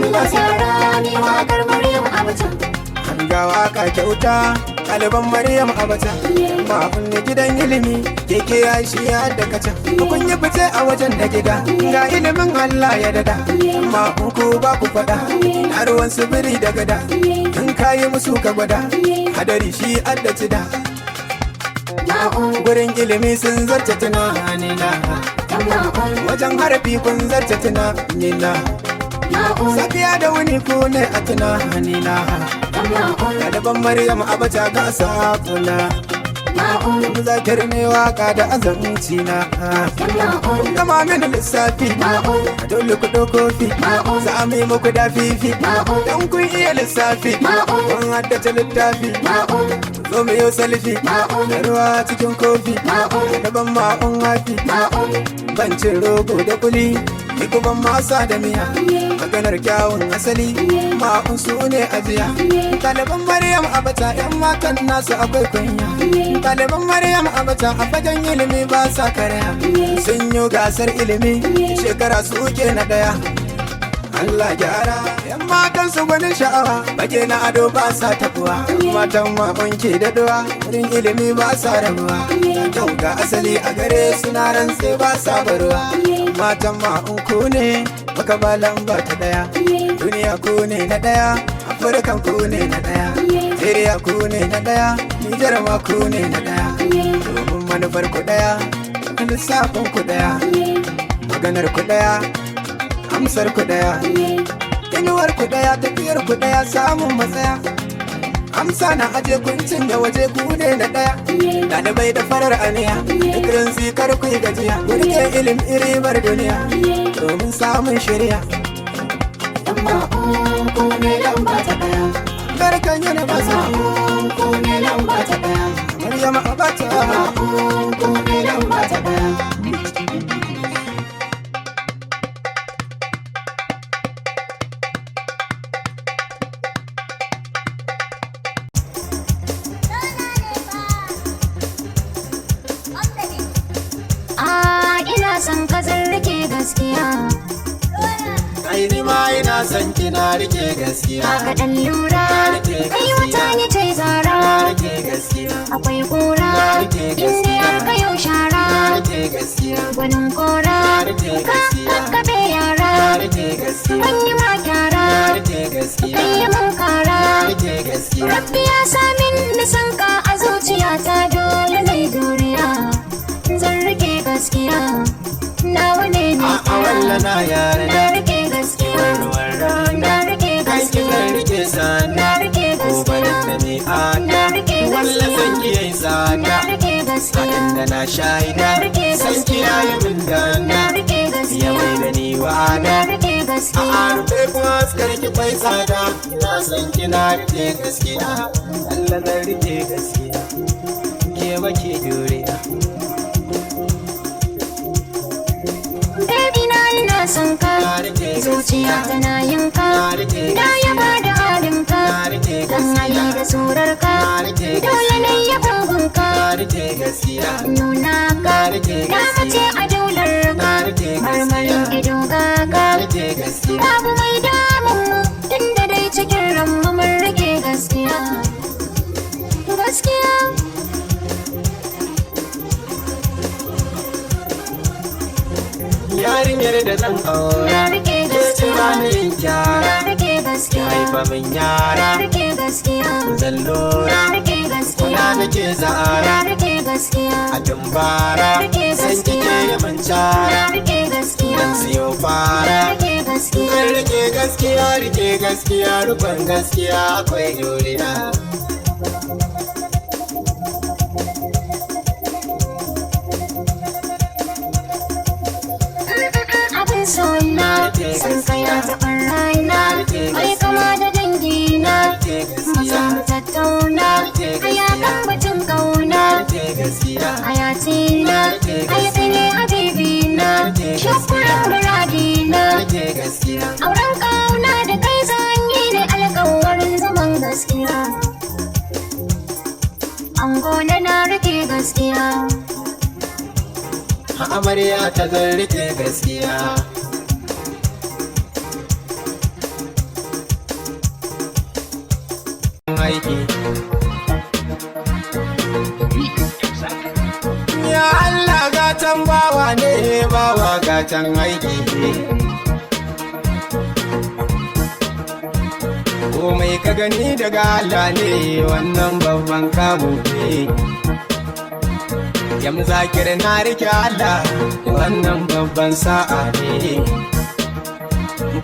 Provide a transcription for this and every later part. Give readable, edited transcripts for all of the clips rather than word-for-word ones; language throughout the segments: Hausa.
Allah gyara ni wakar Maryam Abacha. Ga waka kyauta ɗaliban Maryam Abacha. Mafin ne gidan ilimi keke ya shi ya da kaca. Kun yi fice a wajen da gida ga ilimin Allah ya dada. Amma ku ba ku faɗa na ruwan sibiri da gada. In kayi musu ka gwada hadari shi addaci da. Gurin ilimi sun zarce tunanina, wajen harafi kun zarce tunanina. Safiya da wuni ku ne a tunanina. Ɗaliban Maryam Abacha ga sakuna. Yanzu zakir ne waka da azanci na. Gama mini lissafi a dole ku kofi. Za mu yi muku da fifi don kun iya lissafi. Kun haddace littafi zo mu yi salfi da ruwa cikin kofi. Daban ma'un hafi bancin rogo da kuli. Ni kuma masa da miya maganar kyawun asali ma'un su ne ajiya. Ɗaliban Maryam Abacha 'yan matan nasu akwai kunya. Ɗaliban Maryam Abacha a fagen ilimi ba sa karya. Sun yi gasar ilimi shekara su uke na ɗaya. Allah gyara 'yan matan su gwanin sha'awa bage na ado ba sa tabuwa. Matan ma'un ke daɗuwa wurin ilimi ba sa rabuwa. Kyau ga asali a gare suna rantse ba sa baruwa. Matan ma'un ku ne baka ba lamba ta ɗaya. Duniya ku ne na ɗaya, Afirkan ku ne na ɗaya, Najeriya ku ne na ɗaya, Nijar ma ku ne na ɗaya. Domin manufar ku ɗaya, lissafin ku ɗaya, maganar ku ɗaya, amsar ku ɗaya, inuwar ku ɗaya, tafiyar ku ɗaya, samun matsaya. Amsa na aje kuncin da waje ku ne na ɗaya. Ɗalibai da farar aniya duk rinsi kar ku yi gajiya. Kurke ilim iribar duniya domin samun shirya. Ku ne lamba ta ɗaya. Barkan yana basa Ku ne lamba ta ɗaya. Maryam Abacha. Ku ne lamba ta ɗaya. Ina son ka rike gaskiya. Ai ni ma ina son kina rike gaskiya. Ka dan lura kai wata ne ta zara. Rike gaskiya. Akwai kura inda yar kayo shara. Rike gaskiya. Gwanin kora ka kakkabe yara. Rike gaskiya. Wani ma gyara Rike gaskiya. kai yi mun kara. Rike gaskiya. Rabbi ya samin nisan ka a zuciyata dole mai duniya. Zan rike gaskiya nawa ne A walla na yare na rike gaskiya. Na rike gaskiya. zan rike sana. Na rike gaskiya. Da ni ana Na rike walla gaskiya. san ki yayi sana. Na rike gaskiya. Da na shaida Na rike san ki gaskiya. yayi min dana. Na rike Ya gaskiya. mai da ni wa Na ana. rike A gaskiya. rufe kuma askar ki kwai tsada. Na san kina rike gaskiya. Allah zan rike gaskiya. Ke bake juriya. Baby na ina son ka. Zuciya tana yin ka. Na yaba da halin ka. Dan hali da surar ka. Dole ne ya gungun ka. Rike gaskiya. Nuna ka. Na mace a daular ka. Marmarin ido ga ka. Rike gaskiya. Babu mai damun mu tunda dai cikin ranmu mun rike gaskiya. Gaskiya. Yarinyar da zan aura. Na rike Ke gaskiya. ba ni yin Na kyara. rike gaskiya. Haifa min Na yara. rike gaskiya. Zan lura. Na rike gaskiya. Kuna nake Na zara. rike gaskiya. A tumbara. Rike San gaskiya. kike yi min Na cara. rike gaskiya. Zan siyo Na fara. rike gaskiya. Zan rike gaskiya. Rike gaskiya. Rukun gaskiya akwai juriya. Abin sona san kaya taɓar raina. Ai kama da dangina. Maza mu tattauna. Aya kan batun kauna. Rike gaskiya. Hayatina. Ai ne habibina. Shakuran muradina. Rike gaskiya. Auren kauna da kai zan yi ne alƙawarin zaman gaskiya. Angola na rike gaskiya. Amarya ta zan rike gaskiya. aiki. Ya Allah gatan bawa ne, bawa gatan aiki. Komai ka gani daga Allah ne, wannan babban kamu ne. Yam zakir na rike Allah, wannan babban sa'a ne.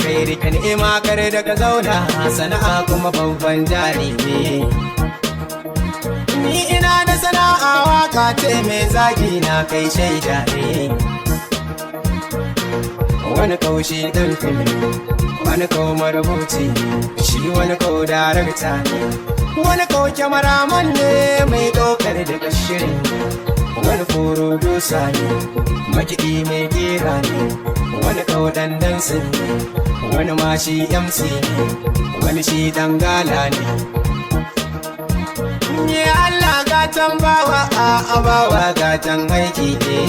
Kai rike ni'ima kar da ka zauna, sana'a kuma babban jari ne. Ni ina da sana'a waka ce mai zagi na kai shaida ne. Wani kaushi ɗan fim, wani kawo marubuci, shi wani kawo darakta ne. Wani kawo kyamaraman ne mai ɗaukar daga shirin. Wani furodusa ne, makiɗi mai kera ne. Wani kawo ɗan dansin ne, wani ma shi MC ne, wani shi ɗan gala ne. Ni Allah gatan bawa, a bawa gatan aiki ne.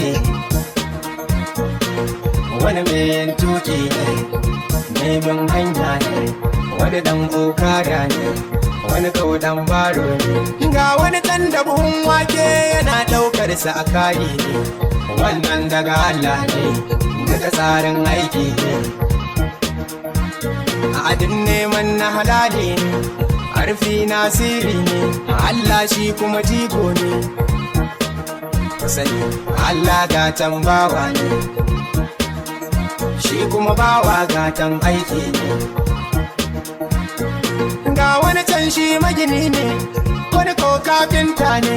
Wani mai yin tuki ne, mai bin hanya ne. Wani ɗan okada ne, wani kawo ɗan baro ne. Ga wani ɗan da buhun wake yana ɗaukar sa a kayi ne. Wannan daga Allah ne, daga tsarin aiki ne. A adin neman na halali ne, harfi nasiri ne. Allah shi kuma jigo ne. Sani Allah gatan bawa ne, shi kuma bawa gatan aiki ne. Ga wani can shi magini ne, wani ko kafinta ne,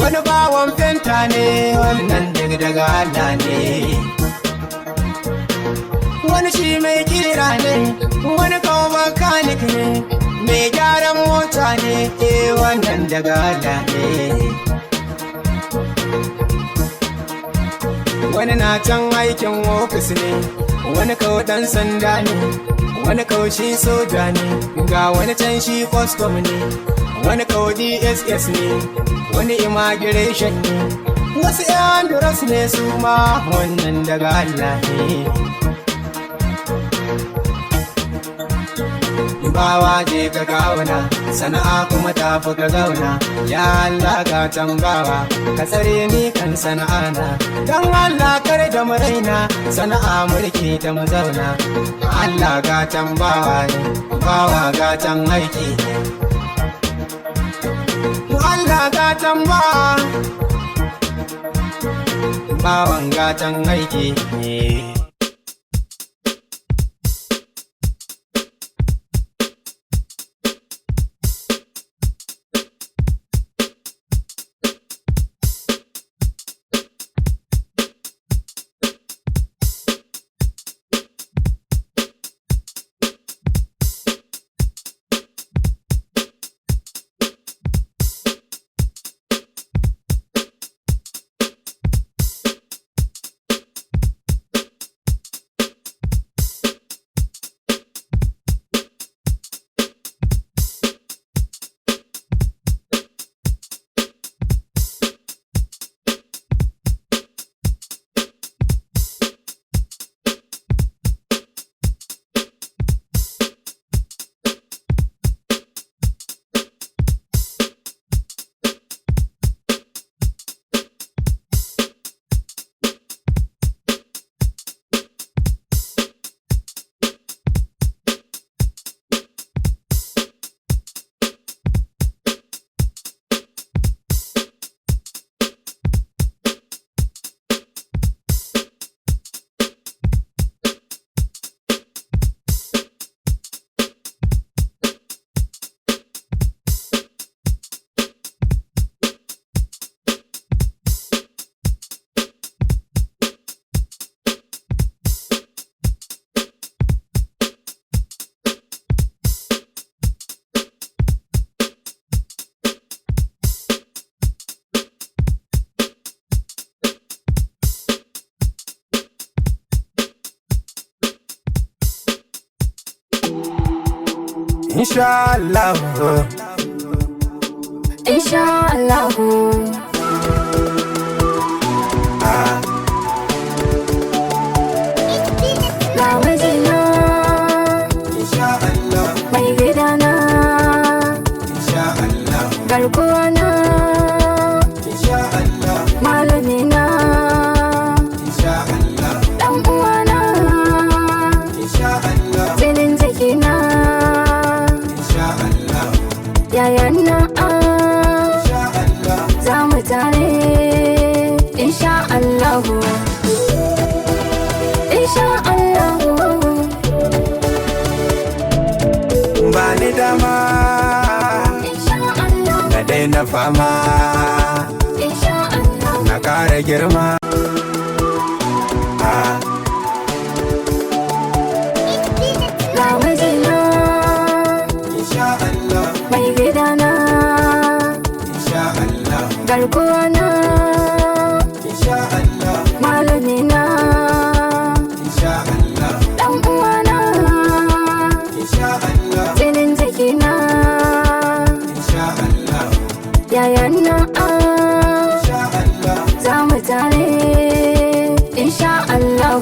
wani bawan fenta ne. Wannan daga Allah ne. Wani shi mai kira ne, wani ko makanik ne, mai gyaran mota ne. Wannan daga Allah ne. Wani na can aikin ofis ne, wani kawo ɗan sanda ne, wani kawo shi soja ne. Ga wani can shi custom ne, wani kawo DSS ne, wani immigration ne. Wasu yan duras ne su ma, wannan daga Allah ne. Bawa je ka gauna, sana'a kuma tafi ka zauna. Ya Allah gatan bawa, ka tsare ni kan sana'ana. Dan Allah kar da mu raina, sana'a mulki ta mu zauna. Allah gatan bawa ne, bawa gatan aiki ne. Allah gatan bawa, bawan gatan aiki ne. Inshallah, Inshallah. La majina, Inshallah, mai gidana, Inshallah. garkuwa na insha Allah malami na insha Allah dan uwana insha Allah jinin jiki na insha Allah yayan na insha Allah za mu tare insha Allah insha Allah ba ni dama insha Allah na daina fama insha Allah na ƙara girma ga mijina insha Allah mai gidana insha Allah garkuwa na insha Allah malami na insha Allah dan uwana insha Allah jinin jiki na insha Allah yayan na insha Allah za mu tare insha Allah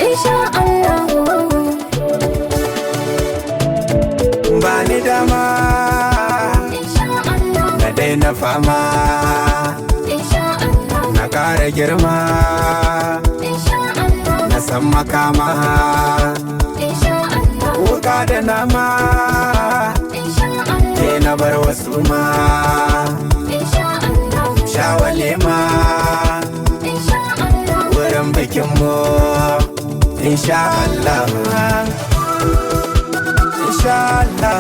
insha Allah ba ni dama insha Allah na daina fama insha Allah na ƙara girma insha Allah na san makama insha Allah wuka da nama insha Allah ke na bar wasu ma insha Allah shawale ma insha Allah wurin bikinmu insha Allah insha Allah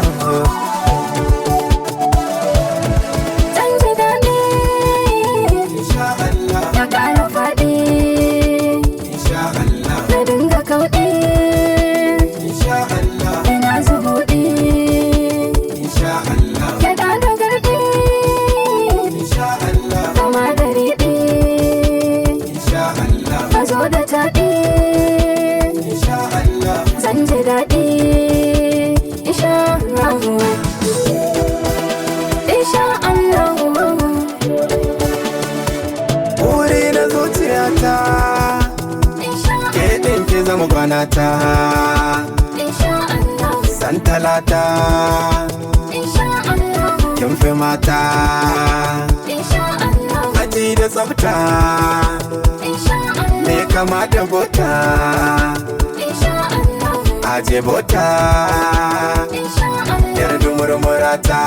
zan ji daɗi insha Allah ya ƙara faɗi insha Allah na dinga kauɗi insha Allah ina zubuɗi insha Allah ya ɗaɗa garɗi insha Allah kama da riɗi insha Allah ka zo da taɗi insha Allah zan ji daɗi insha Allah insha Allah wuri na zuciyata insha ke ɗin ki zama gwanata insha Allah san talata insha Allah kin fi mata insha Allah aji da tsafta insha Allah me kama da bota insha Allah aje bota insha Allah yar dumurmurata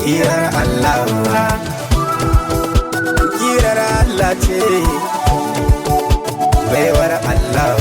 kirar Allah kirar Allah ce baiwar Allah